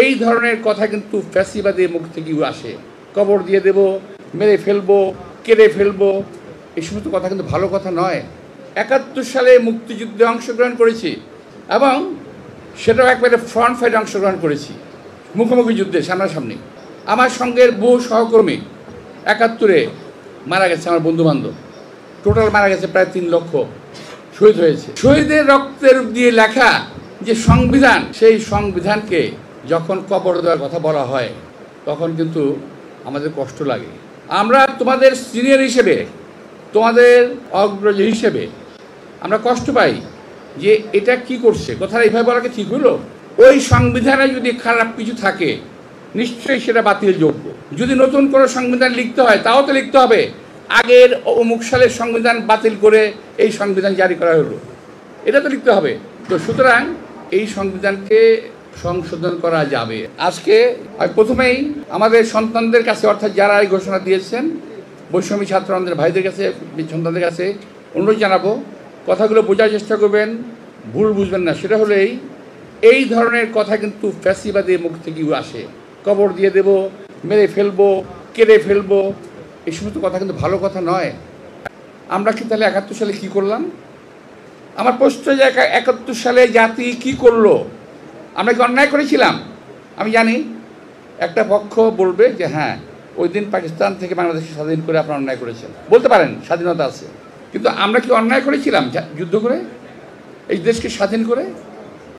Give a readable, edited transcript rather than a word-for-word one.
এই ধরনের কথা কিন্তু ফ্যাসিবাদের মুখ থেকেই আসে। কবর দিয়ে দেব, মেরে ফেলবো, কেড়ে ফেলবো, এই সমস্ত কথা কিন্তু ভালো কথা নয়। ৭১ সালে মুক্তিযুদ্ধে অংশগ্রহণ করেছি এবং সেটাও একবারে ফ্রন্ট ফাইটে অংশগ্রহণ করেছি, মুখোমুখি যুদ্ধে সামনাসামনি। আমার সঙ্গের বহু সহকর্মী ৭১-এ মারা গেছে, আমার বন্ধুবান্ধব টোটাল মারা গেছে প্রায় ৩ লক্ষ, শহীদ হয়েছে। শহীদের রক্তের দিয়ে লেখা যে সংবিধান, সেই সংবিধানকে যখন কবর দেওয়ার কথা বলা হয় তখন কিন্তু আমাদের কষ্ট লাগে। আমরা তোমাদের সিনিয়র হিসেবে, তোমাদের অগ্রজ হিসেবে আমরা কষ্ট পাই যে এটা কি করছে, কথাটা এইভাবে বলাকে ঠিক হলো? ওই সংবিধানে যদি খারাপ কিছু থাকে নিশ্চয়ই সেটা বাতিলযোগ্য। যদি নতুন করে সংবিধান লিখতে হয় তাও তো লিখতে হবে আগের অমুক সালের সংবিধান বাতিল করে এই সংবিধান জারি করা হলো, এটা তো লিখতে হবে। তো সুতরাং এই সংবিধানকে সংশোধন করা যাবে। আজকে প্রথমেই আমাদের সন্তানদের কাছে, অর্থাৎ যারা এই ঘোষণা দিয়েছেন, বৈষম্যী ছাত্র আমাদের ভাইদের কাছে, সন্তানদের কাছে অনুরোধ জানাবো, কথাগুলো বোঝার চেষ্টা করবেন, ভুল বুঝবেন না। সেটা হলো এই ধরনের কথা কিন্তু ফ্যাসিবাদের মুখ থেকেই আসে। কবর দিয়ে দেব, মেরে ফেলবো, কেড়ে ফেলবো, এই সমস্ত কথা কিন্তু ভালো কথা নয়। আমরা কি তাহলে ৭১ সালে কি করলাম? আমার প্রশ্ন যে ৭১ সালে জাতি কি করলো? আমরা কি অন্যায় করেছিলাম? আমি জানি একটা পক্ষ বলবে যে হ্যাঁ, ওই দিন পাকিস্তান থেকে বাংলাদেশকে স্বাধীন করে আপনারা অন্যায় করেছেন, বলতে পারেন, স্বাধীনতা আছে। কিন্তু আমরা কি অন্যায় করেছিলাম যুদ্ধ করে, এই দেশকে স্বাধীন করে?